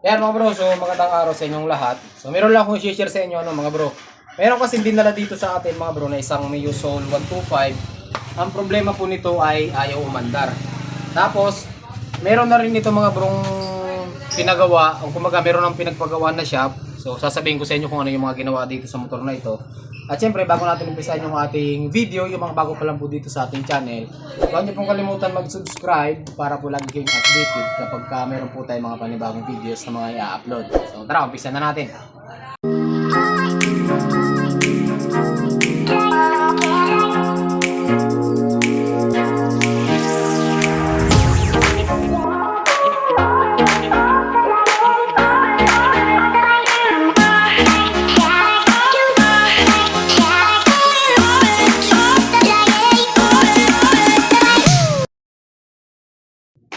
Yan mga bro, so magandang araw sa inyong lahat. So meron lang akong i-share sa inyo mga bro. Meron kasi dinala dito sa atin mga bro na isang Mio Soul 125. Ang problema po nito ay ayaw umandar. Tapos meron na rin ito mga brong pinagawa, o kumaga meron ng pinagpagawa na shop. So sasabihin ko sa inyo kung ano yung mga ginawa dito sa motor na ito. At syempre bago natin umpisahan yung ating video, yung mga bago pa lang po dito sa ating channel, huwag niyo pong kalimutan mag-subscribe para po lagi kayong updated kapag meron po tayong mga panibagong videos na mga i-upload. So tara, umpisa na natin.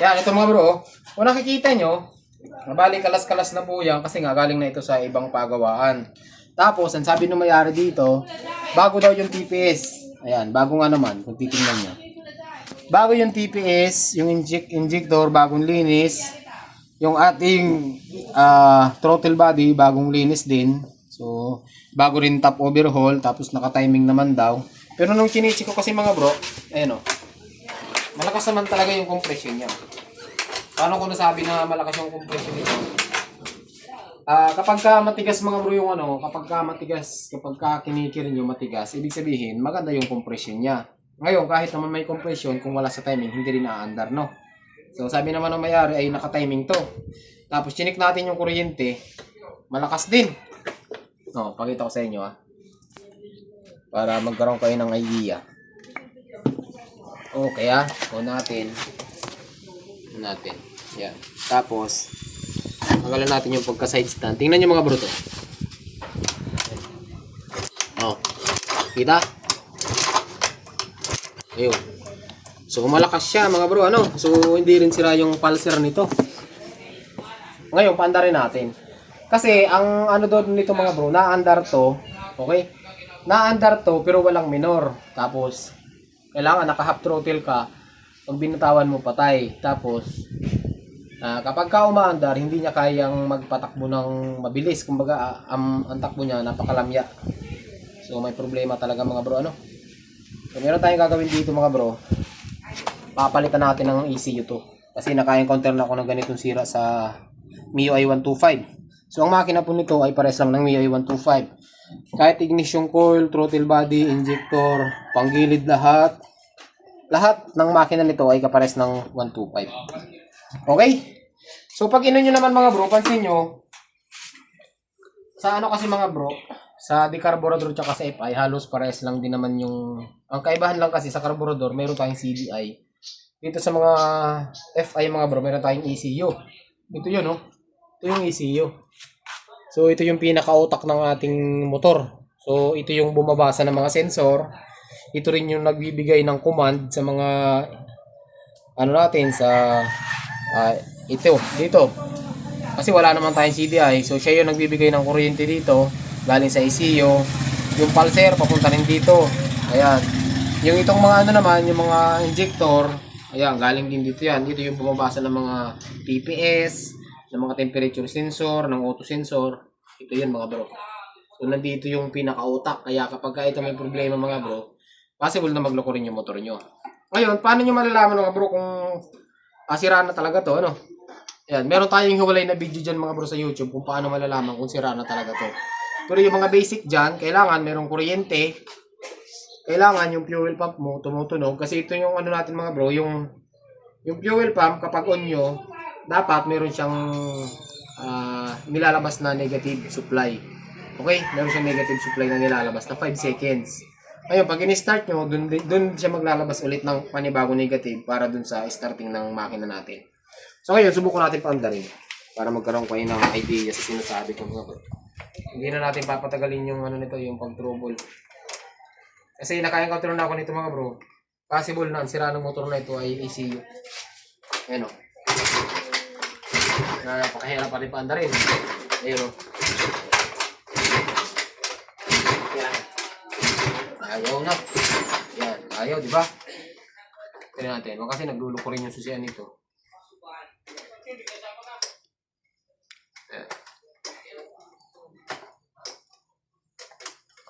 Yan, ito mga bro, kung nakikita nyo, nabali kalas-kalas na po yan kasi nga galing na ito sa ibang pagawaan. Tapos, ang sabi ng may-ari dito, bago daw yung TPS. Ayan, bago nga naman, kung titingnan nyo. Bago yung TPS, yung injector, bagong linis. Yung ating throttle body, bagong linis din. So, bago rin top overhaul, tapos naka-timing naman daw. Pero nung chinichi ko kasi mga bro, ayan o, malakas naman talaga yung compression niya. Paano ko nasabi na malakas yung compression nito? Kapag ka matigas mga bro yung kapag ka matigas, kapag ka kinikirin yung matigas, ibig sabihin maganda yung compression niya. Ngayon, kahit naman may compression, kung wala sa timing, hindi rin aandar, no? So, sabi naman ng may-ari ay naka-timing to. Tapos, chinik natin yung kuryente, malakas din. No, pakita ko sa inyo para magkaroon kayo ng idea. Okay o natin. Yan. Tapos, magalan natin yung pagka-side stand. Tingnan nyo mga bro to. Oh. Kita? Ayun. So, malakas siya mga bro. So, hindi rin sira yung pulser nito. Ngayon, paandarin natin. Kasi, ang doon nito mga bro, naandar to. Okay? Naandar to, pero walang minor. Tapos, kailangan naka-half throttle ka. Pag binatawan mo, patay. Tapos, kapag ka umaandar, hindi niya kayang magpatakbo ng mabilis. Kumbaga, ang takbo niya, napakalamya. So, may problema talaga mga bro. So, meron tayong gagawin dito mga bro. Papalitan natin ng ECU to. Kasi naka-encounter na ako ng ganitong sira sa Mio i125. So, ang makina po nito ay pares lang ng Mio i125. Kahit ignition coil, throttle body, injector, panggilid lahat. Lahat ng makina nito ay kapares ng 125. Okay? So, pag ino nyo naman mga bro, pansin nyo, sa kasi mga bro, sa decarburetor tsaka sa FI, halos pares lang din naman yung, ang kaibahan lang kasi sa carburetor, mayroon tayong CDI. Dito sa mga FI mga bro, mayroon tayong ECU. Ito yun, Ito yung ECU. So, ito yung pinaka-utak ng ating motor. So, ito yung bumabasa ng mga sensor. Ito rin yung nagbibigay ng command sa mga natin sa ito dito. Kasi wala naman tayong CDI. So siya yung nagbibigay ng kuryente dito galing sa ECU. Yung pulser papunta rin dito. Ayan. Yung itong mga naman, yung mga injector, ayan, galing din dito yan. Dito yung bumabasa ng mga TPS, ng mga temperature sensor, ng auto sensor. Ito yun mga bro. So nandito yung pinakautak. Kaya kapag ito may problema mga bro, possible na magloko rin yung motor nyo. Ngayon, paano nyo malalaman mga bro kung sira na talaga to, Ayan, meron tayong hiwalay na video dyan mga bro sa YouTube kung paano malalaman kung sira na talaga to. Pero yung mga basic dyan, kailangan merong kuryente, kailangan yung fuel pump mo tumutunog. Kasi ito yung natin mga bro, yung fuel pump kapag on nyo, dapat meron siyang nilalabas na negative supply. Okay? Meron siyang negative supply na nilalabas na 5 seconds. Ngayon, pag in-start nyo, dun siya maglalabas ulit ng panibagong negative para dun sa starting ng makina natin. So ngayon, subukan natin paandarin para magkaroon kayo ng idea sa sinasabi ko mga bro. Hindi na natin papatagalin yung nito, yung pag-trouble. Kasi naka-encounter na ako nito mga bro. Possible na ang sira ng motor na ito ay ECU. Ayan napakahirap pa rin paandarin. Ayan ayaw na. Yan, ayaw, di ba? Tignan natin. Kasi nagluluko rin yung susian nito. Ayan.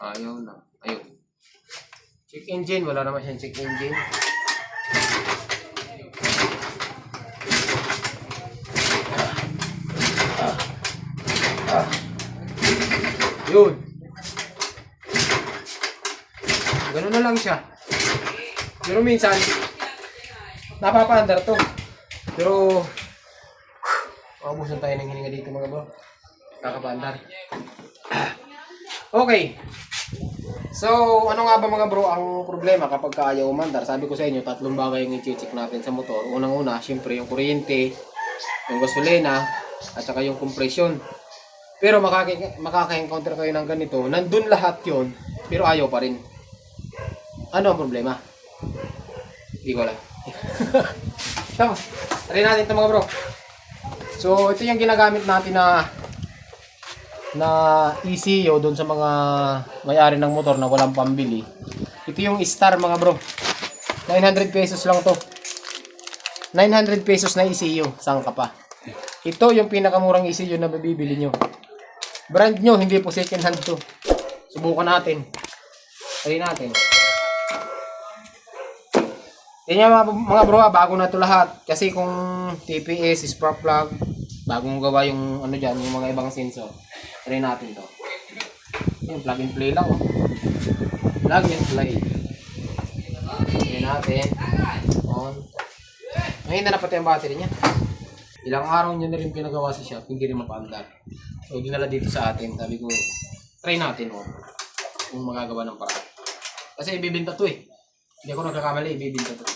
Ayaw na. Ayun. Check engine. Wala naman siyang check engine. Yun. Ganun na lang siya. Pero minsan, napapaandar to. Pero, maubusan tayo ng hininga dito mga bro. Kakapaandar. Okay. So, ano nga ba mga bro ang problema kapag ayaw umandar? Sabi ko sa inyo, tatlong bagay yung i-check natin sa motor. Unang-una, syempre yung kuryente, yung gasolina, at saka yung compression. Pero makaka-encounter kayo ng ganito, nandun lahat yon, pero ayaw pa rin. Ano ang problema? Hindi ko alam. So, try natin ito mga bro. So, ito yung ginagamit natin na ECU doon sa mga may-ari ng motor na walang pambili. Ito yung Star mga bro. 900 pesos lang to. 900 pesos na ECU. Saan ka pa? Ito yung pinakamurang ECU na mabibili nyo. Brand nyo, hindi po second hand to. Subukan natin. Try natin. Yan mga bro, bago na to lahat. Kasi kung TPS, spark plug, bagong gawa yung ano dyan, yung mga ibang sensor. Try natin to. Yan, plug and play lang. Oh. Plug and play. Try natin. On. Ngayon na pati ang battery niya. Ilang araw niya na rin pinagawa sa shop, hindi rin mapaandar. So, dinala dito sa atin. Sabi ko, try natin oh, kung magagawa ng paraan. Kasi ibibinta to eh. Hindi ako nagkakamali, ibibinta to.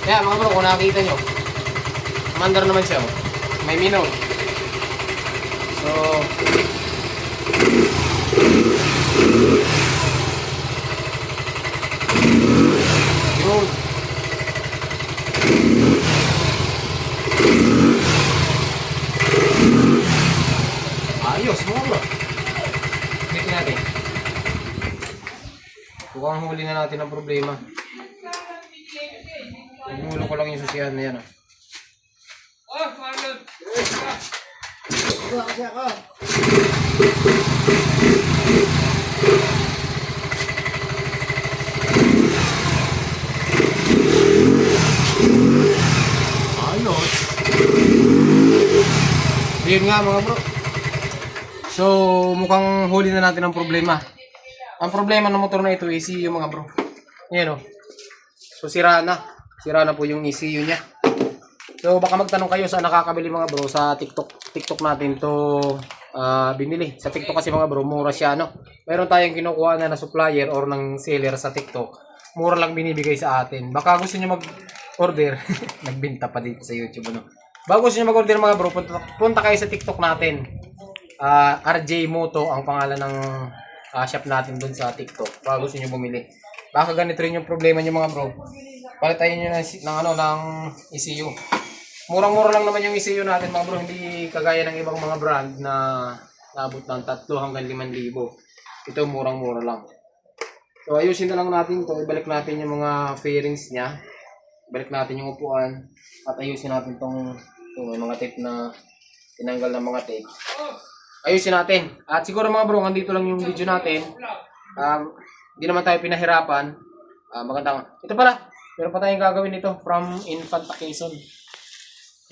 Kaya mga bro, kung nakikita nyo, mandar naman siya. Oh. May minor. So, yun. Ayos mga bro. Check natin. Mukhang huli na natin ang problema. Nagmulo ko lang yung susihan na yan. Oh, Marlon! Kasi ako. Ayos. Yun nga mga bro. So, mukhang huli na natin ang problema. Ang problema ng motor na ito, ECU mga bro. Yan o. So, sira na. Sira na po yung ECU niya. So, baka magtanong kayo saan nakakabili mga bro. Sa TikTok natin to binili. Sa TikTok kasi mga bro, mura siya, no? Meron tayong kinukuha na supplier or ng seller sa TikTok. Mura lang binibigay sa atin. Baka gusto niyo mag-order. Nagbenta pa dito sa YouTube, no? Baka gusto niyo mag-order mga bro, punta kayo sa TikTok natin. RJ Moto ang pangalan ng shop natin dun sa TikTok. Baka gusto niyo bumili. Baka ganito rin yung problema niyo mga bro. Palitan niyo ng ECU. Murang-mura lang naman yung ECU natin mga bro, hindi kagaya ng ibang mga brand na naabot ng 3 hanggang 5,000. Ito murang-mura lang. So ayusin na lang natin ito, ibalik natin yung mga fairings niya. Ibalik natin yung upuan at ayusin natin tong may mga tape na tinanggal ng mga tape. Ayusin natin. At siguro mga bro, nandito lang yung video natin. Hindi naman tayo pinahirapan. Magandang. Ito pala, meron pa tayong gagawin nito from Infanta Quezon.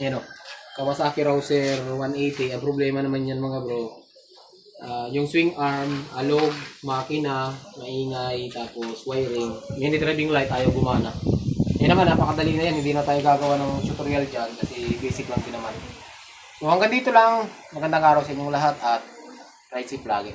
Ayan o, Kawasaki Rouser 180. Ang problema naman yan mga bro, yung swing arm, alog, makina, maingay, tapos wiring. Yung hindi-threading light ayaw gumana. Yan naman, napakadali na yan. Hindi na tayo gagawa ng tutorial dyan kasi basic lang din naman. So hanggang dito lang. Magandang araw sa inyong lahat at ride safe lagi.